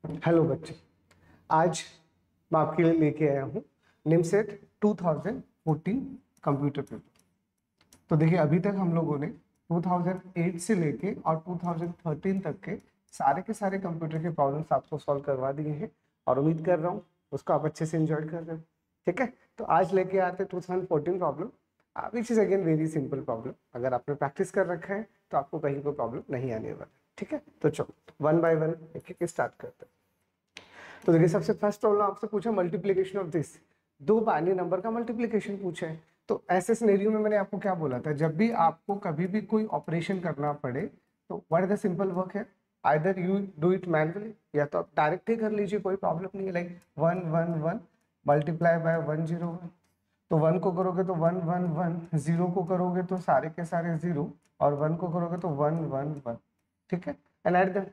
Hello बच्चे, आज मैं आपके लिए लेके आया हूँ निमसेट 2014 कंप्यूटर पेपर। तो देखिए, अभी तक हम लोगों ने 2008 से लेके और 2013 तक के सारे कंप्यूटर के प्रॉब्लम्स आपको सॉल्व करवा दिए हैं और उम्मीद कर रहा हूँ उसको आप अच्छे से एंजॉय कर रहे हो। ठीक है, तो आज लेके आते 2014 problem, which is again very simple problem. अगर आपने प्रैक्टिस कर रखा है तो आपको कहीं कोई प्रॉब्लम नहीं आने वाला। ठीक है, तो चलो वन बाय वन एक एक स्टार्ट करते हैं। तो देखिए, सबसे फर्स्ट प्रॉब्लम आपसे पूछा मल्टीप्लिकेशन ऑफ दिस, दो बाइनरी नंबर का मल्टीप्लिकेशन पूछा है। तो ऐसे सिनेरियो में मैंने आपको क्या बोला था, जब भी आपको कभी भी कोई ऑपरेशन करना पड़े तो what is the simple work है, either you do it manually या तो आप डायरेक्ट ही कर लीजिए, कोई प्रॉब्लम नहीं है। लाइक 1 1 1 मल्टीप्लाई बाय 1 0 1, तो 1 को करोगे तो 1 1 1, 0 को करोगे तो सारे के सारे 0 और 1 को करोगे तो 1 1 1। ठीक है, एंड ऐड देम।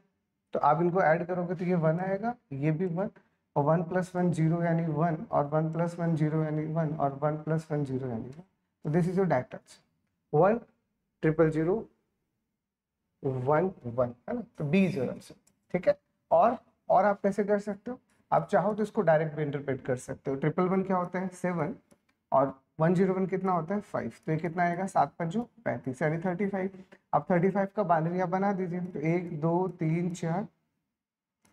तो आप इनको ऐड करोगे तो ये 1 आएगा, ये भी 1 और 1 + 1 0 यानी 1 और 1 + 1 0 यानी 1 और 1 + 1 0 यानी 1। तो this is your direct answer 1 0 0 1 1, है ना। तो बी इज योर आंसर। ठीक है, और आप कैसे कर सकते हो, आप चाहो तो इसको डायरेक्ट भी इंटरप्रेट कर सकते हो। 1 1 1 क्या होता है 7 और 1 0 1 कितना होता है 5, तो ये कितना आएगा 7 5 35 यानी 35। अब 35 का बाइनरी आप बना दीजिए, तो 1 2 3 4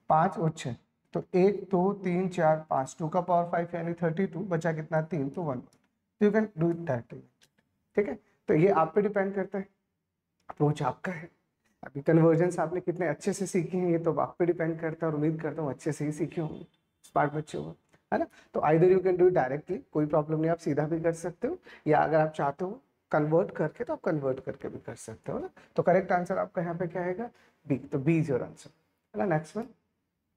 5 और 6, तो 1 2 3 4 5, 2 का पावर 5 यानी 32, बचा कितना 3, तो 1। तो you can do it directly. ठीक है, तो ये आप पे डिपेंड करता है, अप्रोच आपका है। अभी कन्वर्जन्स आपने कितने अच्छे से सीखे हैं ये तो आप पे डिपेंड करता है, और उम्मीद करता हूँ अच्छे से ही सीखे होंगे, स्मार्ट बच्चे हो, है ना। तो either you can do it directly, कोई प्रॉब्लम नहीं, आप सीधा भी कर सकते हो, या अगर आप चाहते हो कन्वर्ट करके तो आप कन्वर्ट करके भी कर सकते हो ना। तो करेक्ट आंसर आपका यहाँ पे क्या आएगा, बी। तो बी इज योर आंसर, है ना। Next one,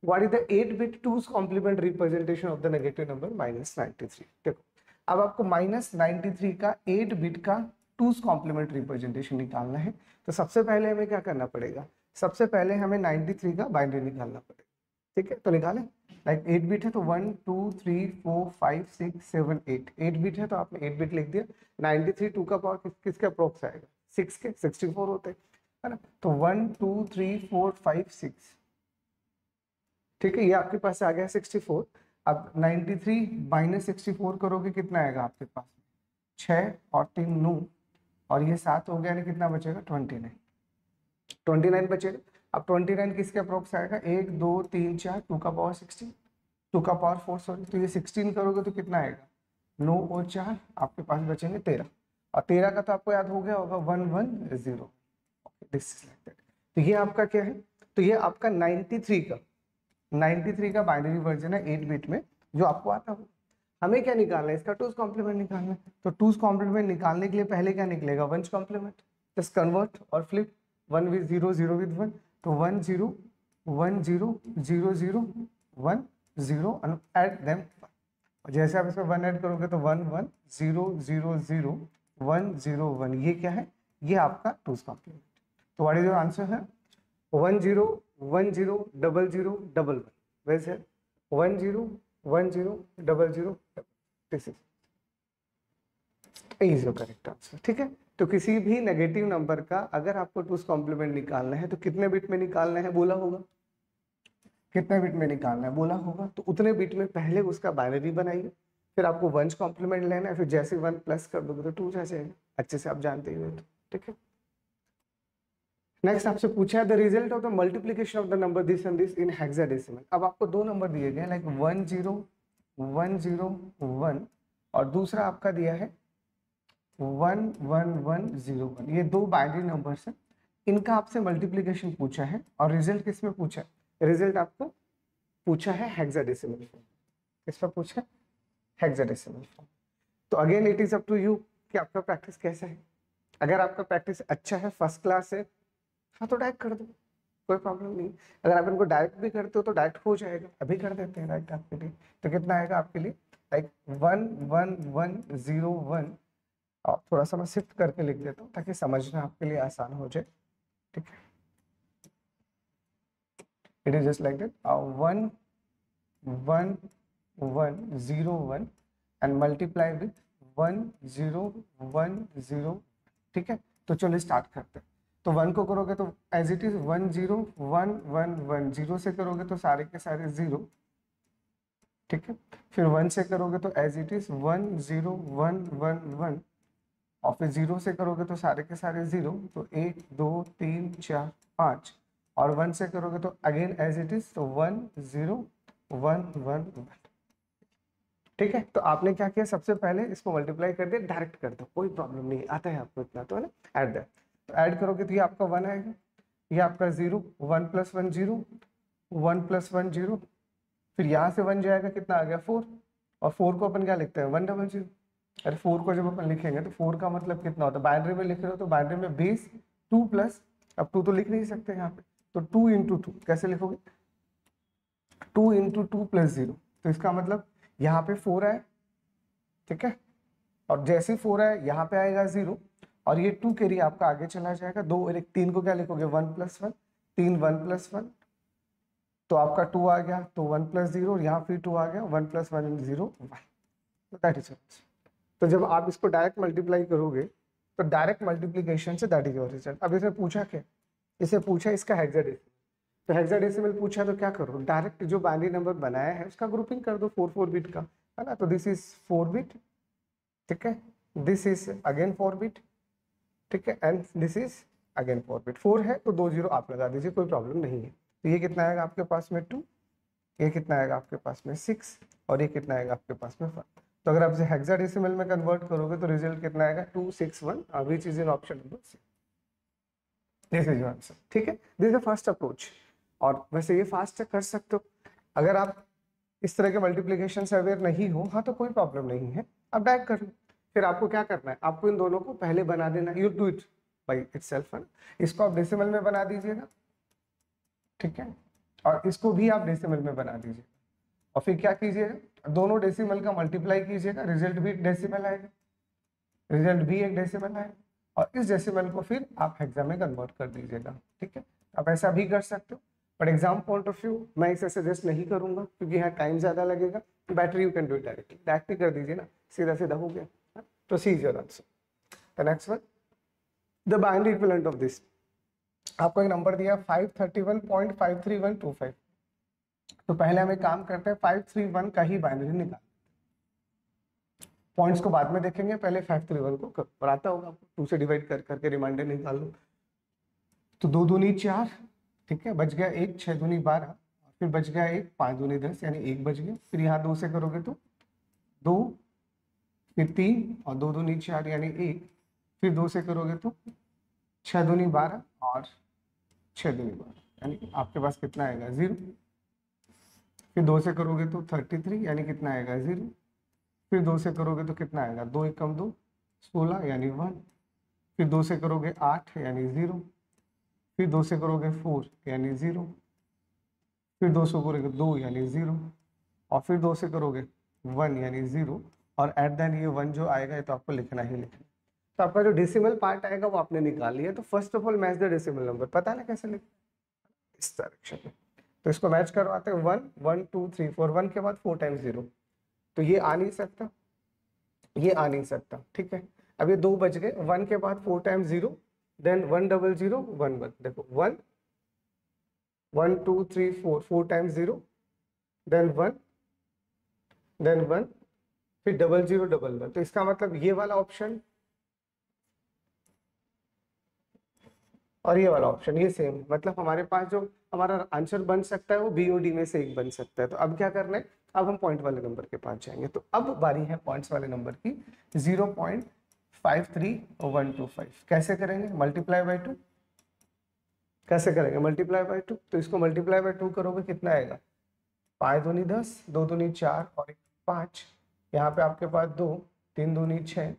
what is the 8-bit 2's complement representation of the negative number -93। देखो, अब आपको -93 का 8 बिट का 2's complement रिप्रेजेंटेशन निकालना है। तो सबसे पहले हमें क्या करना पड़ेगा, सबसे पहले हमें 93 का बाइनरी निकालना पड़ेगा। ठीक है, तो निकालें। लाइक 8 बिट है तो 1 2 3 4 5 6 7 8, 8 बिट है तो आपने 8 बिट लिख दिया। 93 2 का पावर किसके अप्रोक्स आएगा, 6 के, 64 होते हैं, है ना। तो 1 2 3 4 5 6, ठीक है, ये आपके पास आ गया 64। अब 93 - 64 करोगे कितना आएगा आपके पास, 6 और 3 9, और ये 7 हो गया, यानी कितना बचेगा 29, 29 बचेगा। अब 29 किसके अप्रोक्स आएगा, 1 2 3 4, 2 का पावर 16, 2 का पावर 4 सॉरी, तो ये 16 करोगे तो कितना आएगा 9 और 4, आपके पास बचेंगे 13, और 13 का तो आपको याद हो गया होगा 1 1 0। This is like that. तो ये आपका क्या है, तो ये आपका 93 का बाइनरी वर्जन है 8 बिट में, जो आपको आता हो। हमें क्या निकालना है, इसका 2's कॉम्प्लीमेंट निकालना है। तो 2's कॉम्प्लीमेंट निकालने के लिए पहले क्या निकलेगा, 1's कॉम्प्लीमेंट, जस्ट कन्वर्ट और फ्लिप 1 with 0 0 with 1, तो 1 0 1 0 0 0 1 0 and add them। और जैसे आप इसमें 1 ऐड करोगे तो 1 1 0 0 0 1 0 1, ये क्या है, ये आपका 2's कॉम्प्लीमेंट। तो व्हाट इज योर आंसर है 1 0 1 0 0 0 1 1, वैसे 1 0 1 0 0 0, this is your correct answer. ठीक है, तो किसी भी नेगेटिव नंबर का अगर आपको 2's कॉम्प्लीमेंट निकालना है तो कितने बिट में निकालना है बोला होगा, कितने बिट में निकालना है बोला होगा, तो उतने बिट में पहले उसका बाइनरी बनाइए, फिर आपको 1's कॉम्प्लीमेंट लेना है, फिर जैसे 1 प्लस कर दोगे तो 2 आ जाएगा, अच्छे से आप जानते ही हो। तो ठीक है, नेक्स्ट आपसे पूछा है the result of the multiplication of the number this and this in hexadecimal. अब आपको दो नंबर दिए गए, लाइक 1 0 1 0 1, और दूसरा आपका दिया है 1 1 1 0 1। ये दो बाइनरी नंबर्स हैं, इनका आपसे मल्टीप्लिकेशन पूछा है, और रिजल्ट किस में पूछा है, रिजल्ट आपको पूछा है हेक्साडेसिमल फॉर्म। किस पर पूछा है, हेक्साडेसिमल फॉर्म। तो again it is up to you कि आपका प्रैक्टिस कैसा है। अगर आपका प्रैक्टिस अच्छा है, फर्स्ट क्लास है, हाँ तो डायरेक्ट कर दो, कोई प्रॉब्लम नहीं। अगर आप इनको डायरेक्ट भी करते हो तो डायरेक्ट हो जाएगा, अभी कर देते हैं डायरेक्ट आपके लिए। तो कितना आएगा आपके लिए, लाइक 1 1 1 0 1, और थोड़ा सा मैं शिफ्ट करके लिख देता हूँ ताकि समझना आपके लिए आसान हो जाए। ठीक है, it is just like that 1 1 1 0 1 and multiply with 1 0 1 0। ठीक है, तो चलो स्टार्ट करते हैं। तो 1 को करोगे तो एज इट इज 1 0 1 1 1, 0 से करोगे तो सारे के सारे 0, ठीक है। फिर 1 से करोगे तो एज इट इज 1 0 1 1 1, और फिर 0 से करोगे तो सारे के सारे 0, तो 1 2 3 4 5, और 1 से करोगे तो अगेन एज इट इज, तो 1 0 1 1 1, ठीक है। तो आपने क्या किया, सबसे पहले इसको मल्टीप्लाई कर दिया, डायरेक्ट कर दो, कोई प्रॉब्लम नहीं, आता है आपको इतना तो, है ना। ऐड दैट, तो ऐड करोगे तो ये आपका 1 आएगा, ये आपका 0, 1 + 1 0, 1 + 1 0, फिर यहाँ से 1 जाएगा, कितना आ गया 4, और 4 को अपन क्या लिखते हैं 1 0 0। अरे 4 को जब अपन लिखेंगे तो 4 का मतलब कितना होता है, बाइनरी में लिख रहे हो तो बाइनरी में बेस 2 प्लस, अब 2 तो लिख नहीं सकते यहाँ पे, तो 2 × 2 कैसे लिखोगे, 2 × 2 + 0, तो इसका मतलब यहाँ पे 4 है, ठीक है, और जैसे ही 4 है यहाँ पे आएगा 0, और ये 2 कैरी आपका आगे चला जाएगा, 2 और 1 3 को क्या लिखोगे 1 + 1, 3 1 + 1, तो आपका 2 आ गया, तो 1 + 0, और यहाँ फिर 2 आ गया, 1 + 1 0 1, तो दैट इज आंसर। तो जब आप इसको डायरेक्ट मल्टीप्लाई करोगे तो direct multiplication say that is your result. अब इसमें पूछा क्या, इसे पूछा इसका हेक्साडेसिमल, तो हेक्साडेसिमल पूछा तो क्या करो, डायरेक्ट जो बाइनरी नंबर बनाया है उसका ग्रुपिंग कर दो 4 बिट का, है ना। तो दिस इज 4 बिट, ठीक है, दिस इज अगेन 4 बिट, ठीक है, and this is again 4 bit. 4 है तो 2 0 आप लगा दीजिए, कोई प्रॉब्लम नहीं है। तो ये कितना आएगा आपके पास में 2, ये कितना आएगा आपके पास में 6, और ये कितना आएगा आपके पास में 5। तो अगर आप इसे हेक्साडेसिमल में कन्वर्ट करोगे तो रिजल्ट कितना आएगा 261, which is in option number C. This is your answer, ठीक है। This is the first approach, और वैसे ये फास्ट कर सकते हो। अगर आप इस तरह के मल्टीप्लिकेशन से अवेयर नहीं हो, हाँ, तो कोई प्रॉब्लम नहीं है, आप डायरेक्ट कर लो। फिर आपको क्या करना है, आपको इन दोनों को पहले बना देना, you do it by itself, है ना। इसको आप डेसिमल में बना दीजिएगा, ठीक है, और इसको भी आप डेसिमल में बना दीजिए, और फिर क्या कीजिएगा, दोनों डेसिमल का मल्टीप्लाई कीजिएगा, रिजल्ट भी डेसिमल आएगा, रिजल्ट भी एक डेसिमल आएगा, और इस डेसिमल को फिर आप हेक्सा में कन्वर्ट कर दीजिएगा, ठीक है। आप ऐसा भी कर सकते हो, but exam point of view मैं इसे सजेस्ट नहीं करूंगा, क्योंकि यहाँ टाइम ज्यादा लगेगा। Better you can do it directly, directly कर दीजिए ना, सीधा सीधा हो गया। Proceed your answer. The next one, the binary equivalent of this, आपको एक नंबर दिया 531.53125, तो पहले हम एक काम करते हैं, 531 का ही बाइनरी निकाल, पॉइंट्स को बाद में देखेंगे, पहले 531 को और आता होगा आपको, 2 से डिवाइड कर करके रिमाइंडर निकाल लो। तो 2 दूनी 4, ठीक है, बच गया 1, 6 दूनी 12, और फिर बच गया 1, 5 दूनी 10, यानी 1 बच गया। फिर यहाँ 2 से करोगे तो 2, फिर 3, और 2 दूनी 4 यानी 1, फिर 2 से करोगे तो 6 दूनी 12, और 6 दूनी 12, यानी आपके पास कितना आएगा 0। फिर 2 से करोगे तो 33, यानी कितना आएगा 0। फिर 2 से करोगे तो कितना आएगा, 2 × 2 16, यानी 1। फिर 2 से करोगे 8, यानी 0। फिर 2 से करोगे 4, यानी 0। फिर 2 से करोगे 2, यानी 0, और फिर 2 से करोगे 1, यानी 0, और एट द एंड ये 1 जो आएगा, ये तो आपको लिखना ही लिखना। तो आपका जो डेसिमल पार्ट आएगा वो आपने निकाल लिया। तो first of all match the decimal number, पता है ना कैसे लिख, इस डायरेक्शन में। तो इसको मैच करवाते हैं, 1 1 2 3 4, 1 के बाद 4 × 0, तो ये आ नहीं सकता, ये आ नहीं सकता, ठीक है। अब ये 2 बच गए, 1 के बाद 4 × 0, देन 1 0 0 1 1, देखो 1 1 2 3 4, 4 × 0, देन 1, देन 1, फिर 0 0 1 1। तो इसका मतलब ये वाला ऑप्शन और ये वाला ऑप्शन ये सेम, मतलब हमारे पास जो हमारा आंसर बन सकता है वो बी और डी में से एक बन सकता है। तो अब क्या करना है, अब हम पॉइंट वाले नंबर के पास जाएंगे। तो अब बारी है पॉइंट्स वाले नंबर की, 0.53125। कैसे करेंगे, मल्टीप्लाई बाय 2, कैसे करेंगे मल्टीप्लाई बाय 2। तो इसको मल्टीप्लाई बाय 2 करोगे, कितना आएगा, 5 दूनी 10, 2 दूनी 4, और 1 5, यहाँ पे आपके पास 2, 3 दूनी 6,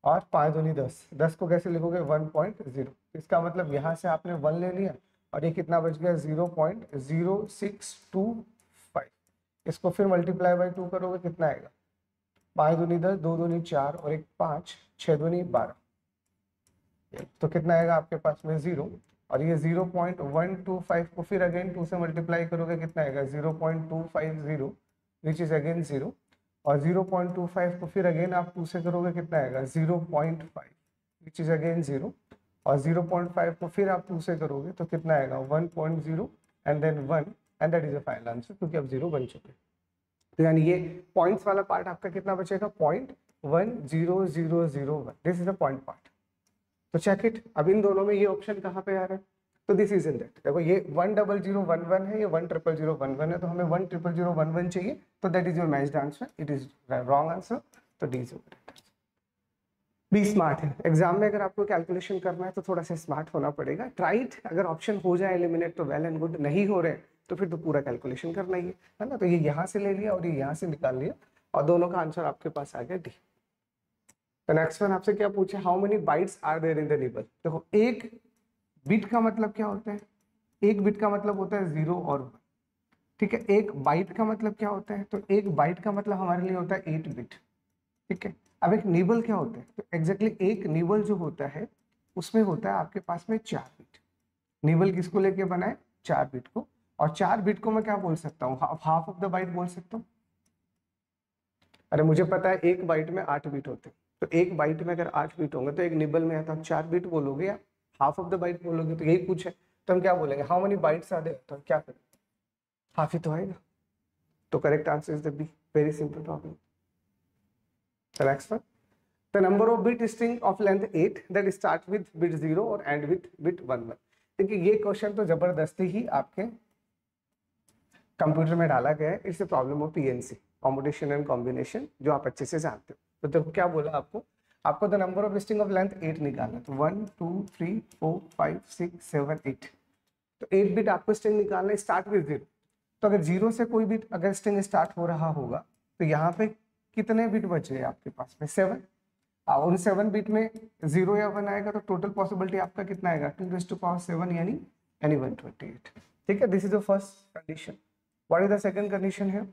और 5 दूनी 10, 10 को कैसे लिखोगे 1.0। इसका मतलब यहाँ से आपने 1 ले लिया, और ये कितना बच गया 0.0625। इसको फिर मल्टीप्लाई बाय 2 करोगे, कितना आएगा, 5 दूनी 10, 2 दूनी 4, और 1 5, 6 दूनी 12, तो कितना आएगा आपके पास में 0। और ये 0.125 को फिर अगेन 2 से मल्टीप्लाई करोगे, कितना आएगा 0.250, विच इज अगेन 0। और 0.25 को फिर अगेन आप 2 से करोगे, कितना आएगा 0.5, विच इज अगेन 0। और 0.5 को फिर आप 2 से करोगे तो कितना आएगा 1.0 and then 1 and that is the final answer, क्योंकि अब 0 बन चुके हैं। तो यानी ये पॉइंट्स वाला पार्ट आपका कितना बचेगा 0.10001, this is the point part. तो चेक इट, अब इन दोनों में ये ऑप्शन कहाँ पे आ रहा है, तो दिस इज इन दैट। देखो ये 10011 है, ये 10011 है, तो हमें 10011 चाहिए, तो that is your matched answer, it is wrong answer, तो D is your. Be smart है, एग्जाम में अगर आपको कैलकुलेशन करना है तो थोड़ा सा स्मार्ट होना पड़ेगा। ट्राइट, अगर ऑप्शन हो जाए एलिमिनेट तो वेल एंड गुड, नहीं हो रहे तो फिर तो पूरा कैलकुलेशन करना ही है ना। तो ये यहाँ से ले लिया और ये यहाँ से निकाल लिया और दोनों का आंसर आपके पास आ गया डी। तो नेक्स्ट वन आपसे क्या पूछे, how many bytes are there in the nibble. देखो एक बिट का मतलब क्या होता है, एक बिट का मतलब होता है 0 और 1, ठीक है। एक बाइट का मतलब क्या होता है, तो एक बाइट का मतलब हमारे लिए होता है 8 बिट, ठीक है। अब एक निबल क्या होता है, तो एग्जैक्टली एक निबल जो होता है उसमें होता है आपके पास में 4 बिट। निबल किसको लेके बनाए, 4 बिट को, और 4 बिट को मैं क्या बोल सकता हूँ, हाफ ऑफ द बाइट बोल सकता हूँ। अरे मुझे पता है एक बाइट में 8 बिट होते हैं, तो एक बाइट में अगर 8 बिट होंगे तो एक निबल में आता 4 बिट बोलोगे या हाफ ऑफ द बाइट बोलोगे, तो यही पूछे। तो हम क्या बोलेंगे, how many bytes are there, तो क्या करें, हाफ ही तो आएगा। तो correct answer is the B, very simple problem. The next one, the number of bit string of length 8 that start with bit 0 और end with bit 1 1। देखिए ये क्वेश्चन तो जबरदस्ती ही आपके कंप्यूटर में डाला गया है, it's a problem of PNC, combination and combination, जो आप अच्छे से जानते हो। तो देखो क्या बोला आपको the number of string of length 8 निकालना, तो 1 2 3 4 5 6 7 8। तो 8 बिट आपको स्ट्रिंग निकालना, स्टार्ट विद 0। तो अगर 0 से कोई बिट अगर स्ट्रिंग स्टार्ट हो रहा होगा तो यहाँ पे कितने बिट बच गए आपके पास में, 7। और उन 7 बिट में 0 या 1 आएगा तो टोटल पॉसिबिलिटी आपका कितना आएगा 2⁻7 यानी 128, ठीक है। This is the first condition. What is the second condition है,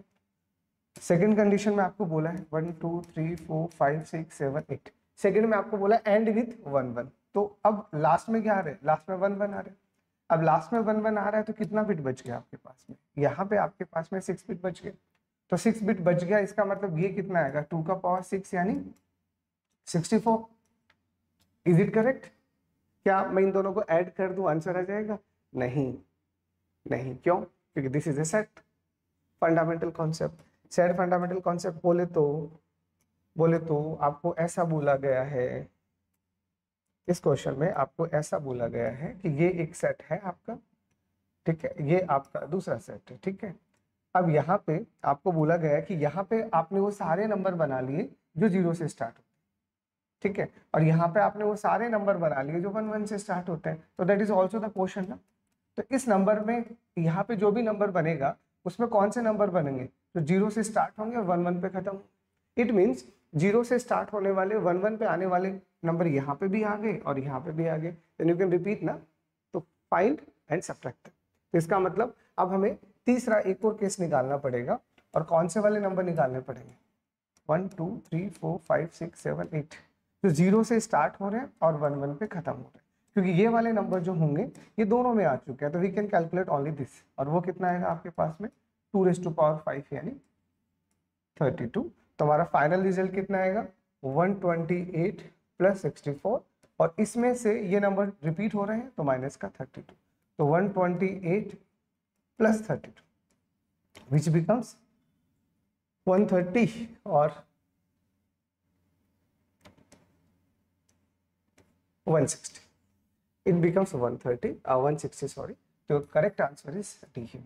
सेकंड कंडीशन में आपको बोला है 1 2 3 4 5 6 7 8, सेकंड में आपको बोला एंड विथ 1 1। तो अब लास्ट में क्या आ रहा है, लास्ट में 1 1 आ रहा है। अब लास्ट में 1 1 आ रहा है तो कितना बिट बच गया आपके पास में, यहाँ पे आपके पास में 6 बिट बच गए। तो 6 बिट बच गया, इसका मतलब ये कितना आएगा 2 का पावर 6 यानी 64। इज इट करेक्ट, क्या मैं इन दोनों को ऐड कर दूं आंसर आ जाएगा, नहीं नहीं, क्यों, क्योंकि this is a set fundamental concept. Set fundamental concept बोले तो आपको ऐसा बोला गया है, इस क्वेश्चन में आपको ऐसा बोला गया है कि ये एक सेट है आपका, ठीक है, ये आपका दूसरा सेट है, ठीक है। अब यहाँ पे आपको बोला गया है कि यहाँ पे आपने वो सारे नंबर बना लिए जो 0 से स्टार्ट होते हैं, ठीक है, और यहाँ पे आपने वो सारे नंबर बना लिए जो 1 1 से स्टार्ट होते हैं। तो that is also the question ना। तो इस नंबर में यहाँ पे जो भी नंबर बनेगा उसमें कौन से नंबर बनेंगे, तो 0 से स्टार्ट होंगे और 1 1 पे खत्म। इट मीन्स 0 से स्टार्ट होने वाले 1 1 पे आने वाले नंबर यहाँ पे भी आ गए और यहाँ पे भी आ गए, देन यू कैन रिपीट ना। तो फाइंड एंड सब्ट्रैक्ट। तो इसका मतलब अब हमें तीसरा एक और केस निकालना पड़ेगा, और कौन से वाले नंबर निकालने पड़ेंगे 1 2 3 4 5 6 7 8 जो 0 से स्टार्ट हो रहे हैं और 1 1 पे खत्म हो रहे हैं, क्योंकि ये वाले नंबर जो होंगे ये दोनों में आ चुके हैं। तो we can calculate only this, और वो कितना आएगा आपके पास में 2⁻5 यानी 32। तो हमारा फाइनल रिजल्ट कितना आएगा 128 + 64, और इसमें से ये नंबर रिपीट हो रहे हैं तो माइनस का 32, तो 128 + 32 विच बिकम्स 130 और 160, it becomes 160 सॉरी। तो करेक्ट आंसर इज डी है।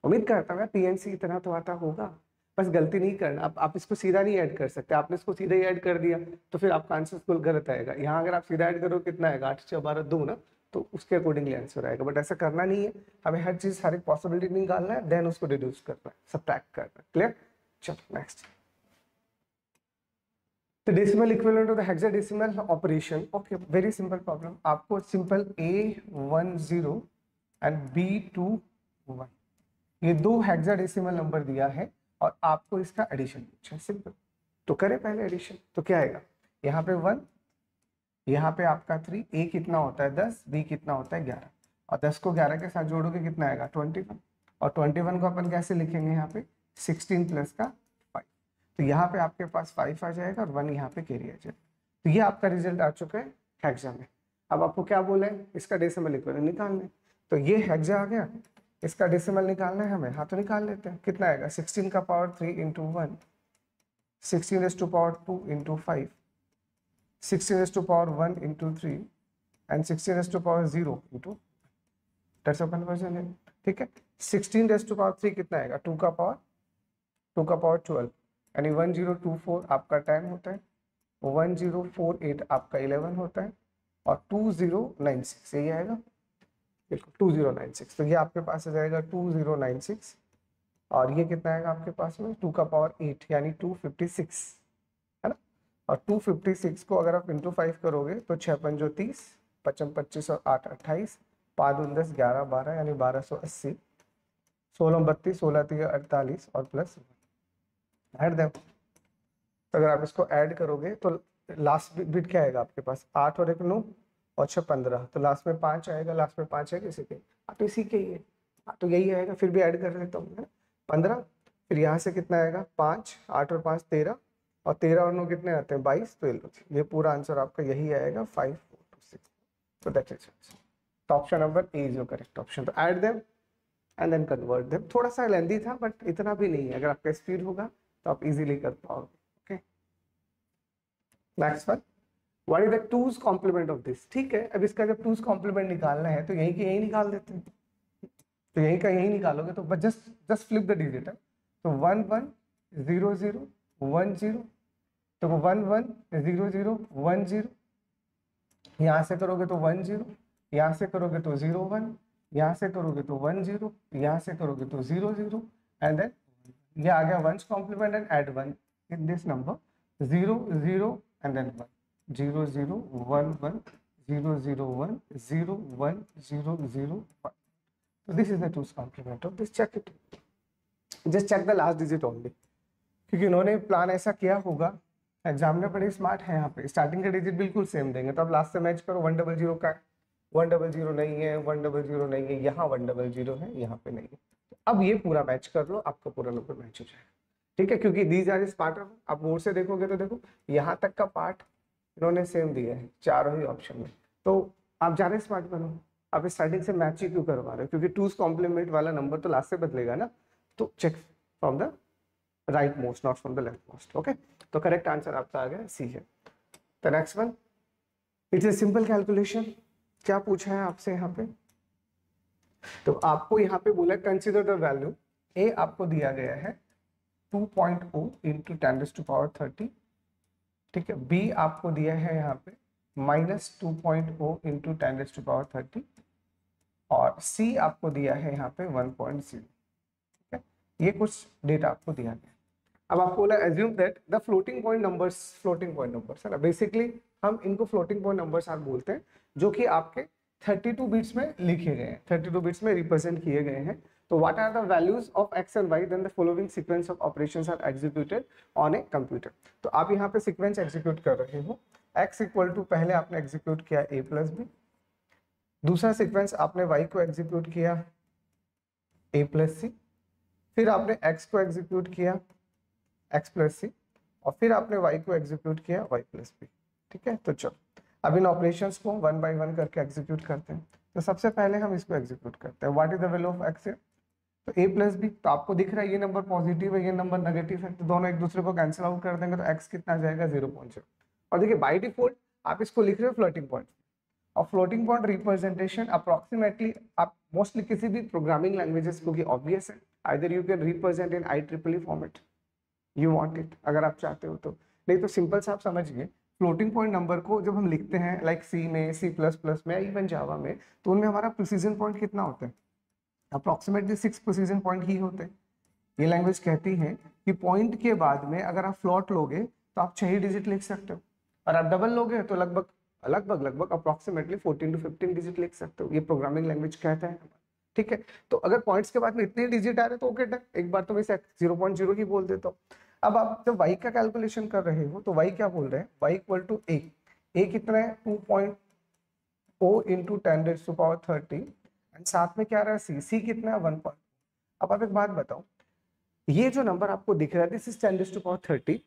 उम्मीद करता हूँ पीएनसी इतना तो आता होगा, बस गलती नहीं करना, आप इसको सीधा नहीं ऐड कर सकते, आपने इसको सीधा ही ऐड कर दिया तो फिर आपका आंसर बिल्कुल गलत आएगा। यहाँ अगर आप सीधा ऐड करो कितना आएगा 8 6 12 2 ना, तो उसके अकॉर्डिंगली आंसर आएगा, बट ऐसा करना नहीं है, हमें हर चीज हर एक पॉसिबिलिटी निकालना है, देन उसको रिड्यूस करना है, सब्ट्रैक्ट करना है। क्लियर, चलो next. The decimal equivalent of the hexadecimal operation, okay, very simple problem। आपको सिंपल A10 and B21 ये दो हेक्साडेसिमल नंबर दिया है और आपको इसका एडिशन पूछा है, सिंपल। तो करें पहले एडिशन, तो क्या आएगा यहाँ पे 1, यहाँ पे आपका 3, A कितना होता है 10, B कितना होता है 11, और 10 को 11 के साथ जोड़ोगे कितना आएगा 21, और 21 को अपन कैसे लिखेंगे यहाँ पे 16 + का 5, तो यहाँ पे आपके पास 5 आ जाएगा और 1 यहाँ पे कैरी आ जाएगा। तो ये आपका रिजल्ट आ चुका है हेक्सा में। अब आपको क्या बोला है, इसका डेसिमल इक्विवेलेंट निकालना है। तो ये हेक्सा आ गया, इसका डेसिमल निकालना है हमें, हाँ तो निकाल लेते हैं। कितना आएगा, 16 का power 3 into 1, 16 raise to power 2 into 5, 16 raise to power 1 into 3 and 16 raise to power 0 into, that's a conversion है, ठीक है। 16 रेज़ टू पावर 3 कितना आएगा, 2 का पावर 12, यानी 1024 आपका 10 होता है, 1048 आपका 11 होता है, और 2096 यही आएगा, बिल्कुल 2096। तो ये आपके पास आ जाएगा 2096, और ये कितना आएगा आपके पास में 2 का पावर 8 यानी 256, है ना। और 256 को अगर आप इंटू 5 करोगे तो 6 पंजो 30, 55 25 और 8 28, 5 दूनी 10 11 12 यानी 1280, 16 32 16 3 48 और प्लस ऐड दें। तो अगर आप इसको ऐड करोगे तो लास्ट बिट क्या आएगा आपके पास, 8 और 1 9 और 6 15, तो लास्ट में 5 आएगा, लास्ट में 5 है किसी के, तो इसी के ही है, तो यही आएगा। फिर भी ऐड कर लेता हूँ 15, फिर यहाँ से कितना आएगा 5, 8 और 5 13, और 13 और 9 कितने आते हैं 22, तो ये पूरा आंसर आपका यही आएगा 5 4 2 6। तो दैट इज आंसर। तो option number A is your correct option. तो add them and then convert them. थोड़ा सा लेंदी था बट इतना भी नहीं है, अगर आपका स्पीड होगा तो आप इजीली कर पाओगे। Okay, next one, what is the two's complement of this. ठीक है, अब इसका जब टूज कॉम्प्लीमेंट निकालना है तो यही के यही निकाल देते हैं, तो यही का यही निकालोगे तो बस जस्ट फ्लिप द डिजिट है। तो 1 1 0 0 1 0, तो 1 1 0 0 1 0, यहाँ से करोगे तो 1 0, यहाँ से करोगे तो 0 1, यहाँ से करोगे तो 1 0, यहाँ से करोगे तो 0 0, एंड देन ये आ गया once complement and add 1 in this number, 0 0 and then 1 0 0 1 1 0 0 1 0 1 0 0 1। So this is the two's complement of this. Check it. Just check the last digit only. क्योंकि इन्होंने प्लान ऐसा किया होगा, एग्जामिनर बड़े स्मार्ट है, यहाँ पे स्टार्टिंग का डिजिट बिल्कुल सेम देंगे, तो अब लास्ट से मैच करो 100 का 100 नहीं है, 100 नहीं है, यहाँ 100 है, यहाँ पे नहीं है। तो अब ये पूरा मैच कर लो, आपका पूरा नंबर मैच हो जाएगा। ठीक है, क्योंकि दीज आर स्मार्टर। आप बोर्ड से देखोगे तो देखो यहाँ तक का पार्ट इन्होंने सेम दिया है चारों ही ऑप्शन में, तो आप ज़्यादा स्मार्ट बनो। आप स्टार्टिंग से मैच ही क्यों करवा रहे हो, क्योंकि टूज कॉम्प्लीमेंट वाला नंबर तो लास्ट से बदलेगा ना, तो check from the right most not from the left most. Okay, तो करेक्ट आंसर आपका आ गया सी है। The next one, it's a simple calculation. क्या पूछा है आपसे यहाँ पे, तो आपको यहाँ पे बोला कंसीडर द वैल्यू ए, आपको दिया गया है 2.0 इंटू 10⁻30। ठीक है, बी आपको दिया है यहाँ पे -2.0 इंटू 10⁻30, और सी आपको दिया है यहाँ पे 1.0। ठीक है, ये कुछ डेटा आपको दिया गया। अब आपको बोला assume that the floating point numbers है ना, बेसिकली हम इनको फ्लोटिंग पॉइंट नंबर्स आप बोलते हैं, जो कि आपके 32 बिट्स में लिखे गए हैं, 32 बिट्स में रिप्रेजेंट किए गए हैं। तो what are the values of x and y, then the following sequence of operations are executed on a computer. तो आप यहाँ पे सीक्वेंस एग्जीक्यूट कर रहे हो। x इक्वल टू पहले आपने एग्जीक्यूट किया a प्लस बी, दूसरा सीक्वेंस आपने y को एग्जीक्यूट किया a प्लस सी, फिर आपने x को एग्जीक्यूट किया x प्लस सी, और फिर आपने y को एग्जीक्यूट किया y प्लस बी। ठीक है, तो चलो अब इन ऑपरेशंस को 1 बाय 1 करके एग्जीक्यूट करते हैं। तो सबसे पहले हम इसको एग्जीक्यूट करते हैं। What is the value of x है, तो a प्लस बी, तो आपको दिख रहा है ये नंबर पॉजिटिव है, ये नंबर नेगेटिव है, तो दोनों एक दूसरे को कैंसिल आउट कर देंगे, तो x कितना आ जाएगा 0.0। और देखिए बाय डिफॉल्ट आप इसको लिख रहे हो फ्लोटिंग पॉइंट, और फ्लोटिंग पॉइंट रिप्रेजेंटेशन अप्रोक्सीमेटली आप मोस्टली किसी भी प्रोग्रामिंग लैंग्वेजेस को ऑब्वियस है, either you can represent in IEEE format, you want it, अगर आप चाहते हो तो। नहीं तो सिंपल सा आप समझिए, फ्लोटिंग पॉइंट नंबर को जब हम लिखते हैं लाइक सी में, C++ में, इवन जावा में, तो उनमें हमारा प्रिसीजन पॉइंट कितना होता है, अप्रोक्सीमेटली 6 प्रिसीजन पॉइंट ही होते हैं। ये लैंग्वेज कहती है कि पॉइंट के बाद में अगर आप फ्लॉट लोगे तो आप 6 ही डिजिट लिख सकते हो, और आप डबल लोगे तो लगभग अप्रोक्सीमेटली 14 to 15 डिजिट लिख सकते हो, ये प्रोग्रामिंग लैंग्वेज कहता है। ठीक है, तो अगर पॉइंट्स के बाद में इतने डिजिट आ रहे तो ओके डन, एक बार तो मैं 0.0 ही बोल देता हूँ। अब आप जब y का कैलकुलेशन कर रहे हो तो y क्या बोल रहे हैं, y इक्वल टू a कितना है 2.0 इंटू 10⁻30, एंड साथ में क्या रहा है c कितना है 1. अब आप एक बात बताओ, ये जो नंबर आपको दिख रहा है this is 10⁻30,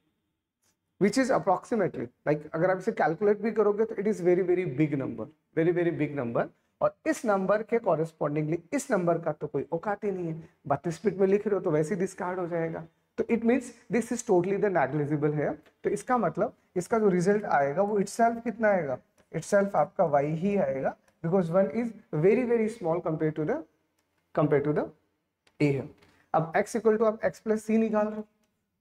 which is approximately like अगर आप इसे कैलकुलेट भी करोगे तो it is very very big number, very very big number. और इस नंबर के कॉरेस्पॉन्डिंगली इस नंबर का तो कोई औकात ही नहीं है, 32 स्पीड में लिख रहे हो तो वैसे ही डिस्कार्ड हो जाएगा। तो it means this is totally the negligible है। तो इसका मतलब इसका जो रिजल्ट आएगा वो इटसेल्फ कितना आएगा, इटसेल्फ आपका y ही आएगा, because 1 is very very small compare to the a है। अब x इक्वल टू आप x प्लस सी निकाल रहे हो,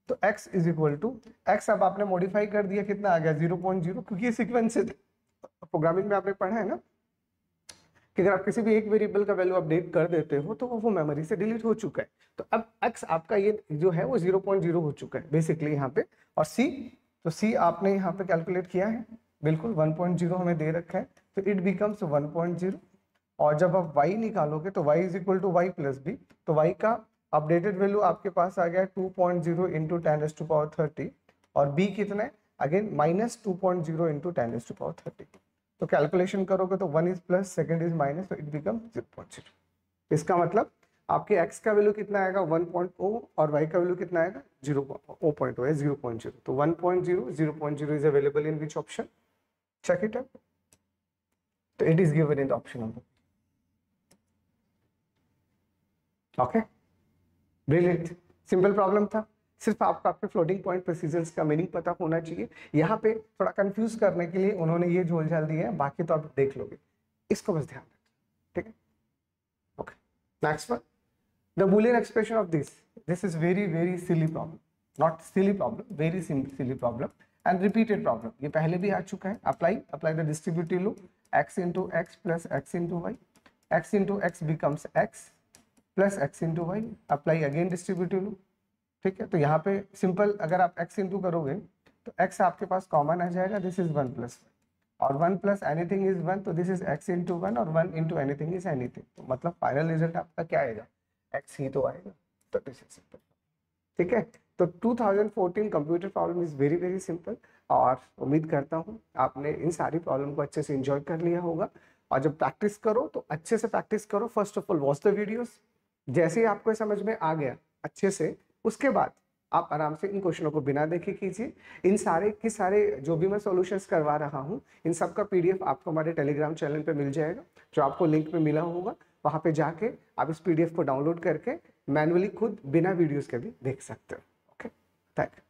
तो x is equal to x अब आपने मॉडिफाई कर दिया, कितना आ गया 0.0, क्योंकि ये सीक्वेंस है। प्रोग्रामिंग में आपने पढ़ा है ना कि अगर आप किसी भी एक वेरिएबल का वैल्यू अपडेट कर देते हो तो वो मेमोरी से डिलीट हो चुका है। तो अब x आपका ये जो है वो 0.0 हो चुका है बेसिकली यहाँ पे। और c, तो c आपने यहाँ पे कैलकुलेट किया है, बिल्कुल 1.0 हमें दे रखा है, तो इट बिकम्स 1.0। और जब आप y निकालोगे तो y is equal to y plus b, तो y का अपडेटेड वैल्यू आपके पास आ गया 2.0 इंटू 10⁻30 और b कितना है अगेन -2.0 इंटू 10⁻30। तो कैलकुलेशन करोगे तो 1 is plus, second is minus, तो इट बिकम 0.0। इसका मतलब आपके x का वैल्यू कितना आएगा 1.0 और y का वैल्यू कितना आएगा 0.0 है 0.0। तो 1.0 0.0 is available in which option, check it out. तो it is given in the option number. Okay, brilliant, simple problem था। सिर्फ आपको आपके फ्लोटिंग पॉइंट प्रोसीजर्स का मीनिंग पता होना चाहिए। यहाँ पे थोड़ा कंफ्यूज करने के लिए उन्होंने ये झोल झाल दिए हैं, बाकी तो आप देख लोगे, इसको बस ध्यान रखना, ठीक है। Okay, next one, the Boolean expression of this is very very silly problem, not silly problem, very silly problem and repeated problem. ये पहले भी आ चुका है। Apply the distributive law, x into x plus x into y, x into x becomes x plus x into y, apply again distributive law, ठीक है। तो यहाँ पे सिंपल अगर आप x इंटू करोगे तो x आपके पास कॉमन आ जाएगा, दिस इज 1 प्लस और 1 प्लस एनीथिंग इज 1, तो दिस इज x इंटू 1 और 1 इंटू एनीथिंग इज एनीथिंग। तो मतलब फाइनल रिजल्ट आपका क्या आएगा, x ही तो आएगा। तो दिस इज सिंपल, ठीक है। तो 2014 computer problem is very very simple, और उम्मीद करता हूँ आपने इन सारी प्रॉब्लम को अच्छे से एंजॉय कर लिया होगा। और जब प्रैक्टिस करो तो अच्छे से प्रैक्टिस करो। First of all watch the videos, जैसे ही आपको समझ में आ गया अच्छे से, उसके बाद आप आराम से इन क्वेश्चनों को बिना देखे कीजिए। इन सारे के सारे जो भी मैं सॉल्यूशंस करवा रहा हूँ, इन सब का पीडीएफ आपको हमारे टेलीग्राम चैनल पे मिल जाएगा, जो आपको लिंक पे मिला होगा। वहाँ पे जाके आप इस पीडीएफ को डाउनलोड करके मैनुअली खुद बिना वीडियोस के भी देख सकते हो। Okay, thank you.